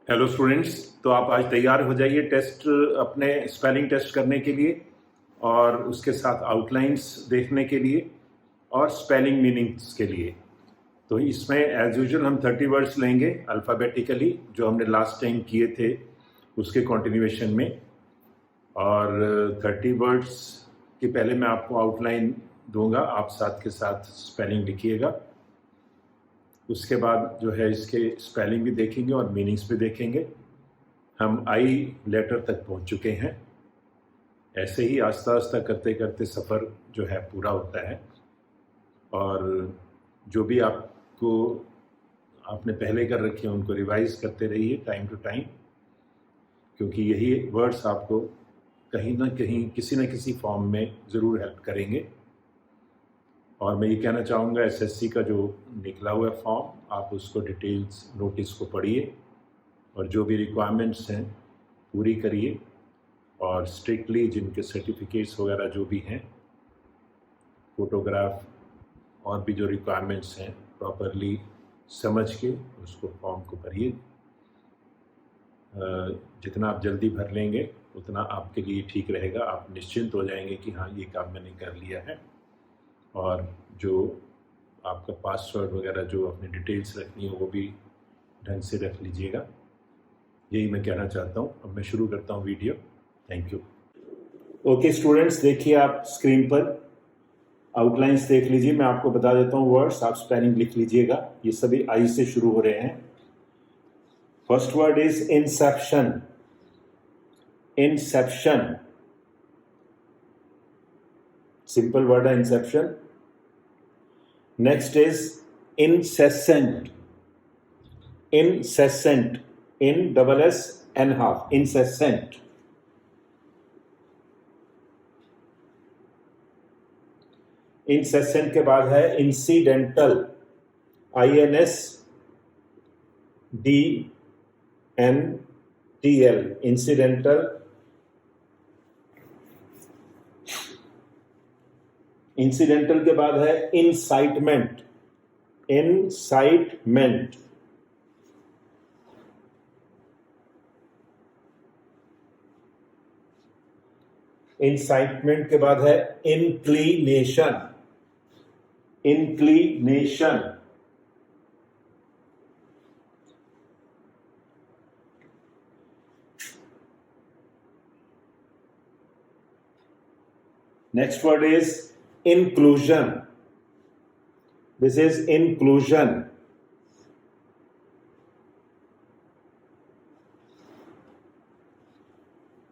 Hello students. तो आप आज तैयार हो जाइए टेस्ट अपने स्पेलिंग टेस्ट करने के लिए और उसके साथ आउटलाइंस देखने के लिए और स्पेलिंग मीनिंग्स के लिए। तो इसमें एज यूजुअल हम 30 वर्ड्स लेंगे अल्फ़ाबेटिकली, जो हमने लास्ट टाइम किए थे उसके कंटिन्यूएशन में। और 30 वर्ड्स के पहले मैं आपको आउटलाइन दूंगा, आप साथ के साथ स्पेलिंग लिखिएगा। उसके बाद जो है इसके स्पेलिंग भी देखेंगे और मीनिंग्स भी देखेंगे। हम आई लेटर तक पहुंच चुके हैं। ऐसे ही आस्ता आस्ता करते करते सफ़र जो है पूरा होता है। और जो भी आपको आपने पहले कर रखे हैं उनको रिवाइज करते रहिए टाइम टू टाइम, क्योंकि यही वर्ड्स आपको कहीं ना कहीं किसी न किसी फॉर्म में ज़रूर हेल्प करेंगे। और मैं ये कहना चाहूँगा, एसएससी का जो निकला हुआ फॉर्म, आप उसको डिटेल्स नोटिस को पढ़िए और जो भी रिक्वायरमेंट्स हैं पूरी करिए। और स्ट्रिक्टली जिनके सर्टिफिकेट्स वगैरह जो भी हैं, फ़ोटोग्राफ और भी जो रिक्वायरमेंट्स हैं, प्रॉपरली समझ के उसको फॉर्म को भरिए। जितना आप जल्दी भर लेंगे उतना आपके लिए ठीक रहेगा। आप निश्चिंत हो जाएंगे कि हाँ, ये काम मैंने कर लिया है। और जो आपका पासवर्ड वगैरह जो अपनी डिटेल्स रखनी है वो भी ढंग से रख लीजिएगा। यही मैं कहना चाहता हूँ। अब मैं शुरू करता हूँ video. Thank you. Okay students, देखिए आप स्क्रीन पर आउटलाइंस देख लीजिए। मैं आपको बता देता हूँ वर्ड्स, आप स्पेलिंग लिख लीजिएगा। ये सभी आई से शुरू हो रहे हैं। First word is inception. Inception simple word है, inception. Next is incessant. Incessant, in double S N half, incessant. incessant के बाद है incidental, INSDNTL, incidental. incidental के बाद है incitement, incitement. incitement के बाद है inclination, inclination. Next word is inclusion. This is inclusion.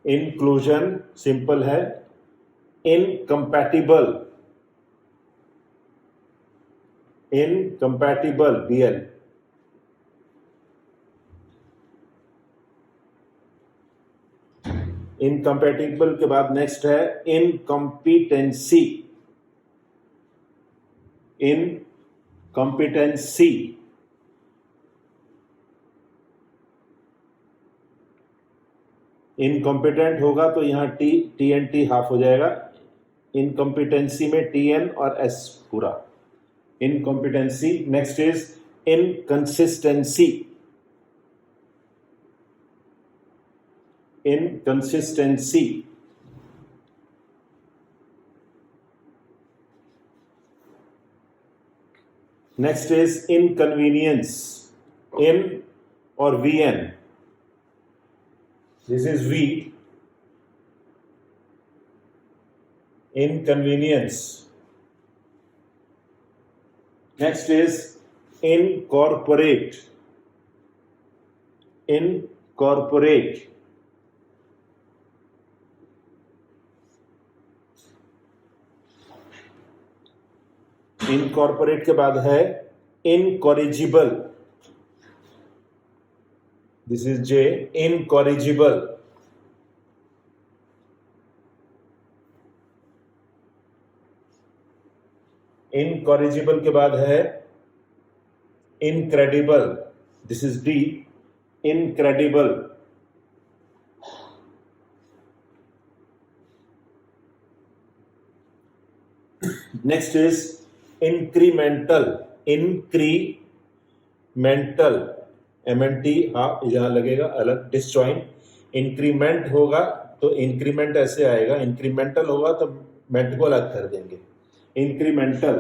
Inclusion simple है incompatible, incompatible, BL. इनकम्पैटिबल के बाद नेक्स्ट है इनकम्पिटेंसी, इनकम्पिटेंसी. इनकम्पिटेंट होगा तो यहाँ टी एन टी हाफ हो जाएगा। इनकम्पिटेंसी में टी एन और एस पूरा, incompetency. Next is inconsistency, inconsistency. Next is inconvenience, in or VN. This is V, inconvenience. Next is incorporate, incorporate. Incorporate के बाद है incorrigible. This is J, incorrigible. Incorrigible के बाद है incredible. This is D, incredible. Next is incremental, incremental, MNT यहाँ लगेगा अलग, disjoint. Increment होगा तो इंक्रीमेंट ऐसे आएगा, इंक्रीमेंटल होगा तो मेंट को अलग कर देंगे। इंक्रीमेंटल,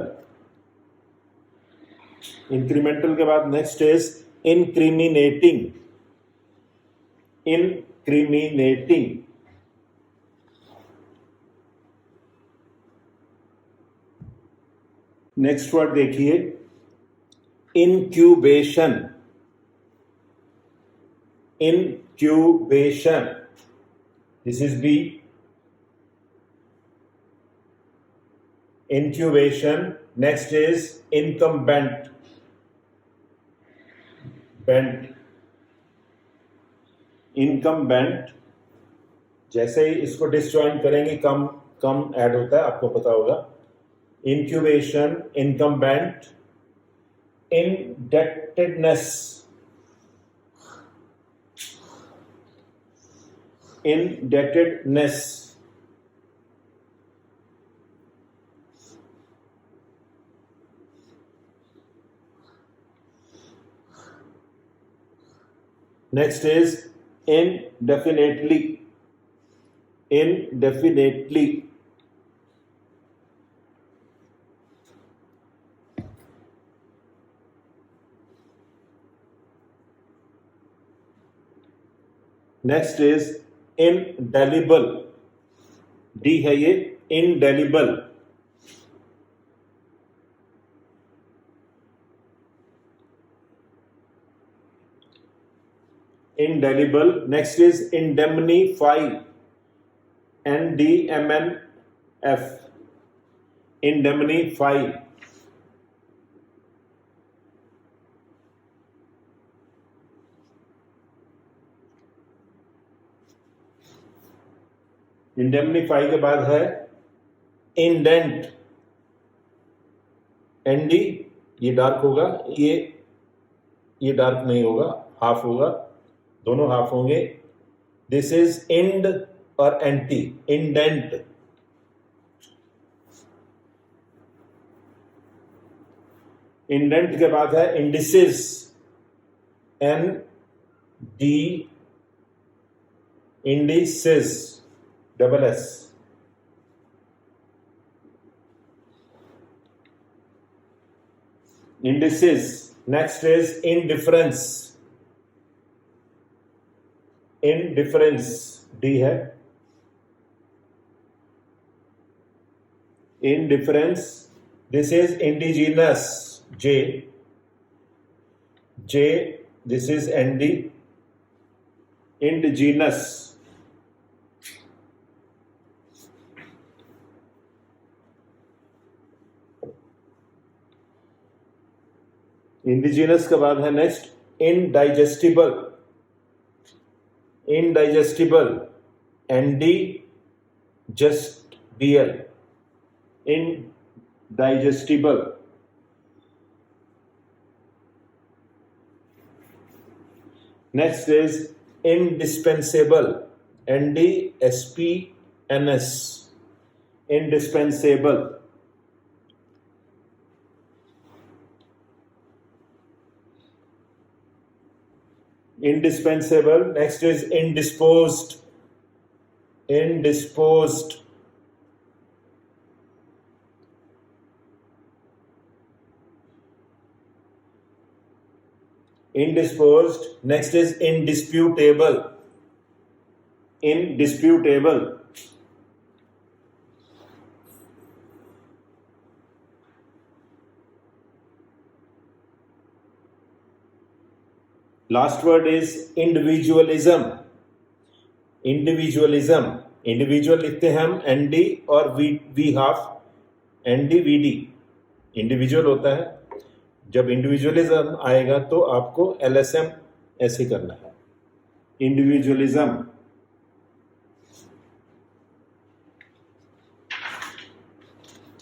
इंक्रीमेंटल के बाद next is incriminating. Incriminating, next word देखिए, incubation. Incubation, this is B. Incubation, next is incumbent. Bent, incumbent, जैसे ही इसको डिसजॉइन करेंगे कम कम ऐड होता है, आपको पता होगा। Incubation, incumbent, indebtedness, indebtedness, next is indefinitely. Indefinitely, next is indelible। D है ये, indelible। indelible, next is indemnify। NDMNF, indemnify। Indemnify के बाद है इंडेंट। एनडी, ये डार्क होगा, ये डार्क नहीं होगा, हाफ होगा, दोनों हाफ होंगे। दिस इज इंड और एंटी, इंडेंट। इंडेंट के बाद है indices. ND, indices, double S. indices, next is indifference। indifference, D है। indifference, this is indigenous, J। this is ND, indigenous। Indigenous के बाद है next indigestible. Indigestible, ND, just BL, indigestible. Next is indispensable, NDSPNS, indispensable। indispensable, next is indisposed। indisposed, indisposed, next is indisputable। indisputable। Last word is individualism. Individualism, individual लिखते हैं हम ND और we half, NDVD, individual होता है। जब individualism आएगा तो आपको LSM ऐसे करना है, इंडिविजुअलिज्म।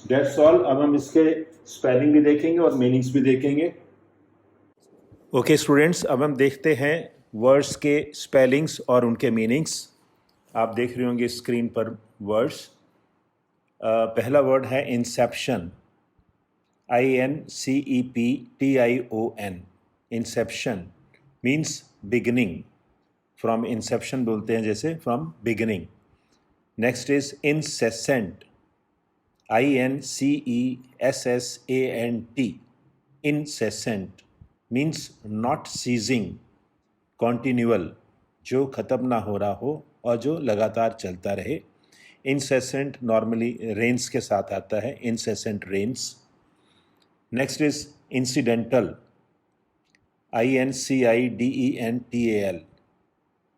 That's all. अब हम इसके स्पेलिंग भी देखेंगे और मीनिंग्स भी देखेंगे। ओके स्टूडेंट्स, अब हम देखते हैं वर्ड्स के स्पेलिंग्स और उनके मीनिंग्स। आप देख रहे होंगे स्क्रीन पर वर्ड्स। पहला वर्ड है Inception, INCEPTION, Inception. Means beginning, from Inception बोलते हैं जैसे, from beginning. Next is incessant, INCESSANT, incessant means not ceasing, continual, जो ख़त्म ना हो रहा हो और जो लगातार चलता रहे। incessant नॉर्मली रेंस के साथ आता है, incessant Reigns. Next is incidental, INCIDENTAL,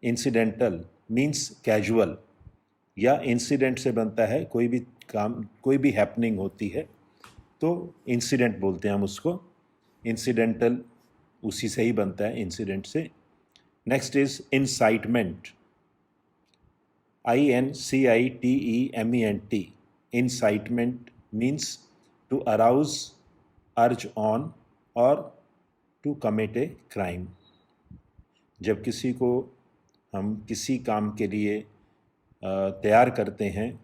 incidental means casual, या इंसिडेंट से बनता है, कोई भी काम, कोई भी हैपनिंग होती है तो इंसिडेंट बोलते हैं हम उसको। इंसिडेंटल उसी से ही बनता है, इंसिडेंट से। Next is incitement, INCITEMENT, incitement means to arouse, urge on और टू कमिट ए क्राइम। जब किसी को हम किसी काम के लिए तैयार करते हैं,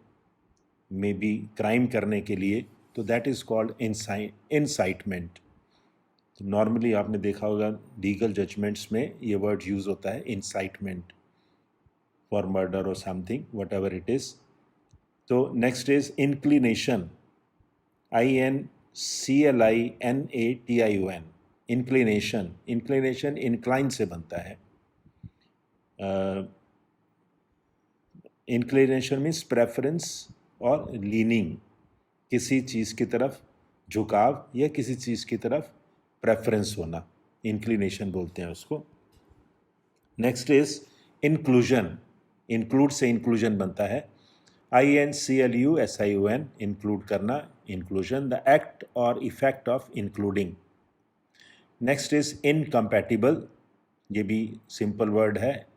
मे बी क्राइम करने के लिए, तो दैट इज़ कॉल्ड इंसाइटमेंट। तो नॉर्मली आपने देखा होगा लीगल जजमेंट्स में ये वर्ड यूज़ होता है, इंसाइटमेंट, फॉर मर्डर और something, whatever it is. तो next is inclination, INCLINATION, inclination. Inclination incline से बनता है। इंक्लिनेशन मीन्स प्रेफरेंस और लीनिंग, किसी चीज़ की तरफ झुकाव या किसी चीज़ की तरफ प्रेफरेंस होना, इंक्लिनेशन बोलते हैं उसको। नेक्स्ट इज इंक्लूजन, इंक्लूड से इंक्लूजन बनता है, INCLUSION, इंक्लूड करना, इंक्लूजन, द एक्ट और effect of including. Next is incompatible, ये भी सिंपल वर्ड है,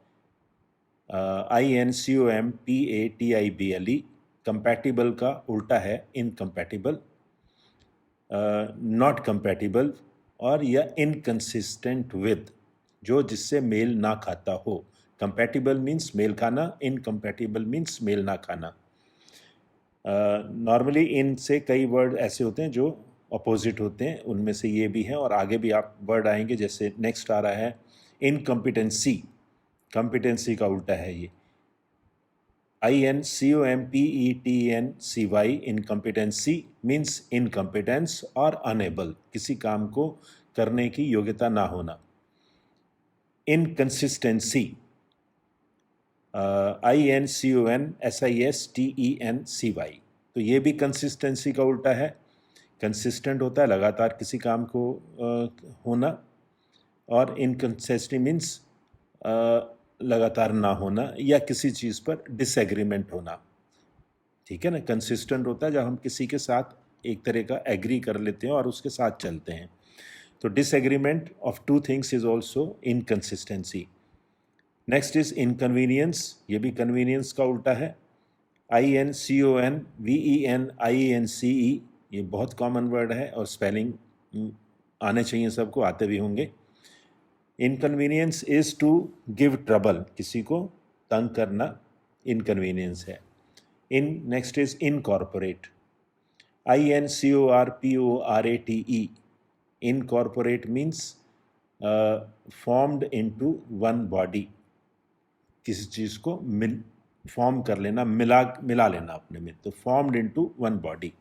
INCOMPATIBLE, कंपैटिबल का उल्टा है इनकम्पैटिबल। नॉट कंपैटिबल और या इनकंसिस्टेंट विद, जो जिससे मेल ना खाता हो। कंपैटिबल मीन्स मेल खाना, इनकम्पैटिबल मीन्स मेल ना खाना। नॉर्मली इनसे कई वर्ड ऐसे होते हैं जो अपोजिट होते हैं, उनमें से ये भी हैं और आगे भी आप वर्ड आएंगे। जैसे नेक्स्ट आ रहा है इनकम्पिटेंसी, कॉम्पिटेंसी का उल्टा है ये, INCOMPETENCY, इनकम्पिटेंसी मीन्स इनकम्पिटेंस और अनेबल, किसी काम को करने की योग्यता ना होना। इनकंसिस्टेंसी, INCONSISTENCY, तो ये भी कंसिस्टेंसी का उल्टा है। कंसिस्टेंट होता है लगातार किसी काम को होना, और इनकंसिस्टेंसी मीन्स लगातार ना होना या किसी चीज़ पर डिसएग्रीमेंट होना। ठीक है ना। कंसिस्टेंट होता है जब हम किसी के साथ एक तरह का एग्री कर लेते हैं और उसके साथ चलते हैं। तो disagreement of two things is also inconsistency. Next is inconvenience, ये भी कन्वीनियंस का उल्टा है, INCONVENIENCE, ये बहुत कॉमन वर्ड है और स्पेलिंग आने चाहिए सबको, आते भी होंगे। Inconvenience is to give trouble, किसी को तंग करना इनकन्वीनियंस है। Next is incorporate, INCORPORATE, incorporate means formed into one body, किसी चीज़ को फॉर्म कर लेना, मिला लेना अपने में, तो फॉर्म्ड इनटू वन बॉडी।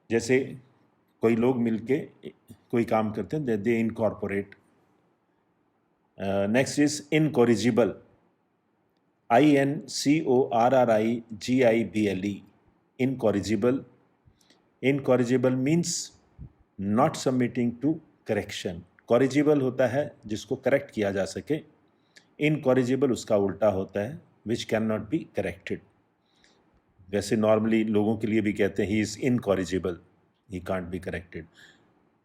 जैसे कोई लोग मिलके कोई काम करते हैं, they incorporate. Next is incorrigible, INCORRIGIBLE, incorrigible. Incorrigible means not submitting to correction. Corrigible होता है जिसको करेक्ट किया जा सके, इनकॉरिजिबल उसका उल्टा होता है, which can not be corrected. वैसे नॉर्मली लोगों के लिए भी कहते हैं he is incorrigible, he can't be corrected.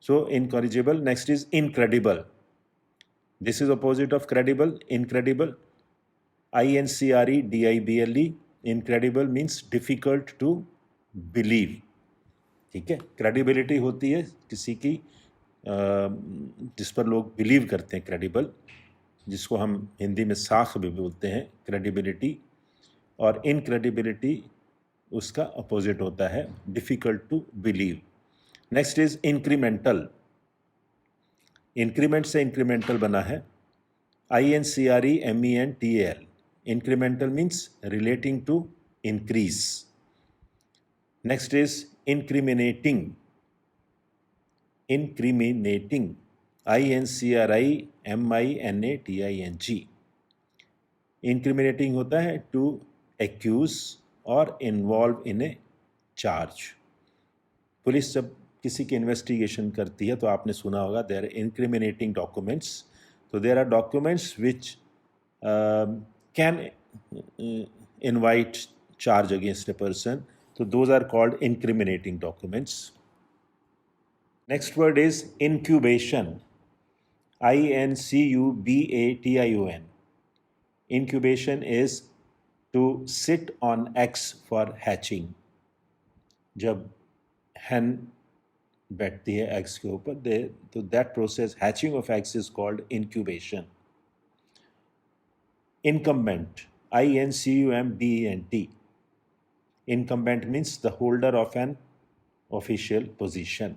So incorrigible. Next is incredible, this is opposite of credible, incredible, INCREDIBLE, incredible means difficult to believe. ठीक है। क्रेडिबिलिटी होती है किसी की जिस पर लोग बिलीव करते हैं, क्रेडिबल, जिसको हम हिंदी में साख भी बोलते हैं, क्रेडिबिलिटी। और इनक्रेडिबिलिटी उसका अपोजिट होता है, difficult to believe. Next is incremental, increment से इंक्रीमेंटल बना है, INCREMENTAL. Incremental means relating to increase. Next is incriminating. Incriminating. INCRIMINATING. Incriminating होता है टू एक्यूज और involve in A charge. Police जब किसी की इन्वेस्टिगेशन करती है तो आपने सुना होगा देयर इंक्रिमिनेटिंग डॉक्यूमेंट्स. तो there are documents which can invite charge against a person. So those are called incriminating documents. Next word is incubation. INCUBATION. Incubation is to sit on eggs for hatching. जब hen बैठती है eggs के ऊपर, तो that process, hatching of eggs, is called incubation. Incumbent. INCUMBENT. Incumbent means the holder of an official position.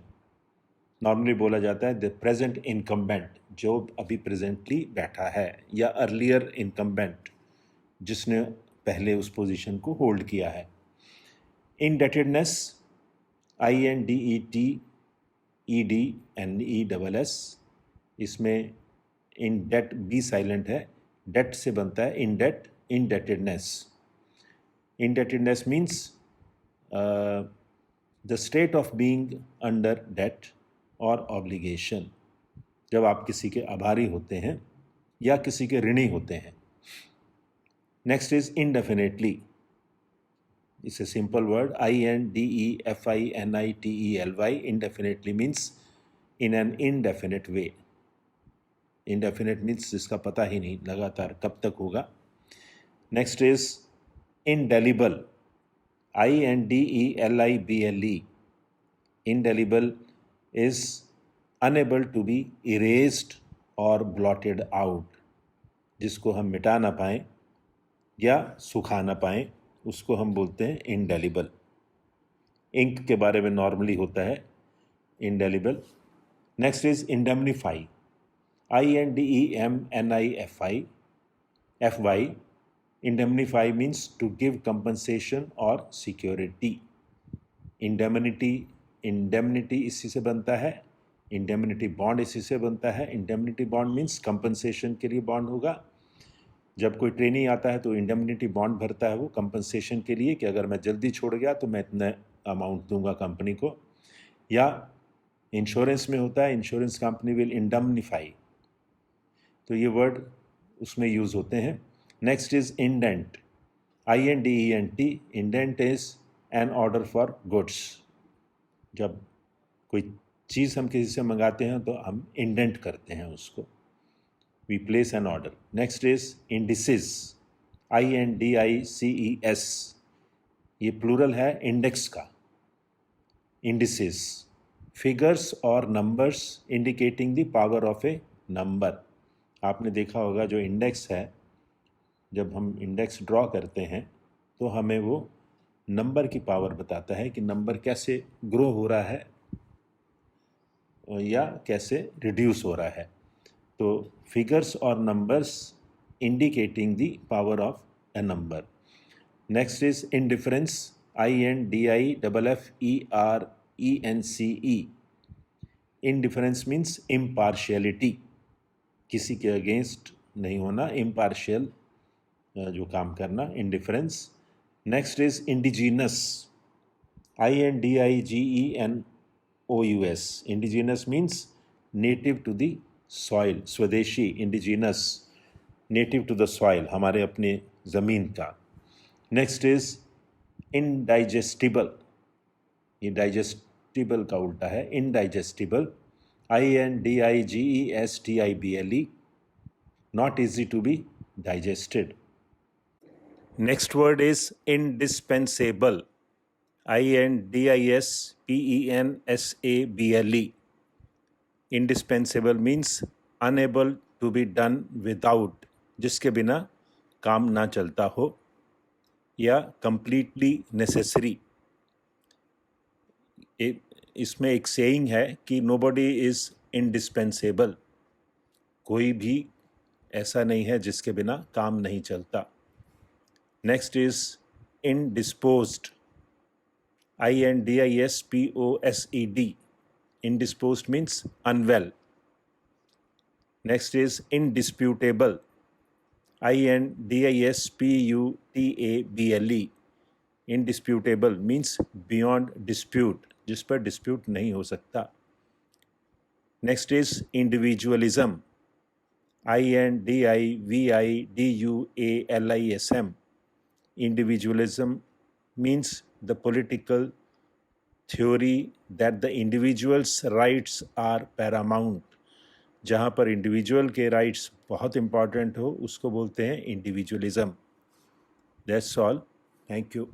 Normally बोला जाता है the present incumbent, जो अभी presently बैठा है, या earlier incumbent, जिसने पहले उस पोजीशन को होल्ड किया है. Indebtedness. INDETEDNESS. इसमें indebt B silent है, debt से बनता है indebt, indebtedness. Indebtedness means the state of being under debt or obligation. जब आप किसी के आभारी होते हैं या किसी के ऋणी होते हैं. Next is indefinitely. It's a simple word. INDEFINITELY. Indefinitely means in an indefinite way. Indefinite means जिसका पता ही नहीं लगातार कब तक होगा. Next is indelible. INDELIBLE. Indelible is unable to be erased or blotted out. जिसको हम मिटा ना पाएं या सुखा ना पाएं, उसको हम बोलते हैं indelible. इंक के बारे में नॉर्मली होता है indelible. Next is indemnify. INDEMNIFY. Indemnify means to give compensation or security. Indemnity इसी से बनता है. Indemnity bond इसी से बनता है. Indemnity bond means compensation के लिए बॉन्ड होगा. जब कोई ट्रेनी आता है तो इंडेमनिटी बॉन्ड भरता है वो कंपनसेशन के लिए कि अगर मैं जल्दी छोड़ गया तो मैं इतना अमाउंट दूंगा कंपनी को. या इंश्योरेंस में होता है इंश्योरेंस कंपनी विल इंडमनिफाई. तो ये वर्ड उसमें यूज़ होते हैं. Next is indent. INDENT. Indent is an order for goods. जब कोई चीज़ हम किसी से मंगाते हैं तो हम इंडेंट करते हैं उसको. We place an order. Next is indices. INDICES. ये प्लूरल है इंडेक्स का. Indices. Figures or numbers indicating the power of a number. आपने देखा होगा जो इंडेक्स है, जब हम इंडेक्स ड्रॉ करते हैं तो हमें वो नंबर की पावर बताता है कि नंबर कैसे ग्रो हो रहा है या कैसे रिड्यूस हो रहा है. तो फिगर्स और numbers indicating the power of a number. Next is indifference. INDIFFERENCE. Indifference means impartiality. किसी के अगेंस्ट नहीं होना, इम्पार्शियल जो काम करना, indifference. Next is indigenous. INDIGENOUS. Indigenous means native to the soil. स्वदेशी, indigenous, native to the soil, हमारे अपने ज़मीन का. Next is indigestible. ये डाइजेस्टिबल का उल्टा है, indigestible. INDIGESTIBLE. Not easy to be digested. Next word is indispensable. INDISPENSABLE. Indispensable means enable to be done without, जिसके बिना काम ना चलता हो, या कंप्लीटली नेसेसरी. इसमें एक सेइंग है कि नोबडी इज़ इंडिस्पेंसेबल. कोई भी ऐसा नहीं है जिसके बिना काम नहीं चलता। Next is indisposed, indisposed. Indisposed means unwell. Next is indisputable, indisputable. Indisputable means beyond dispute, जिस पर dispute नहीं हो सकता. Next is individualism, individualism. Individualism means the political theory that the individual's rights are paramount. जहाँ पर individual के rights बहुत important हो उसको बोलते हैं individualism. That's all. Thank you.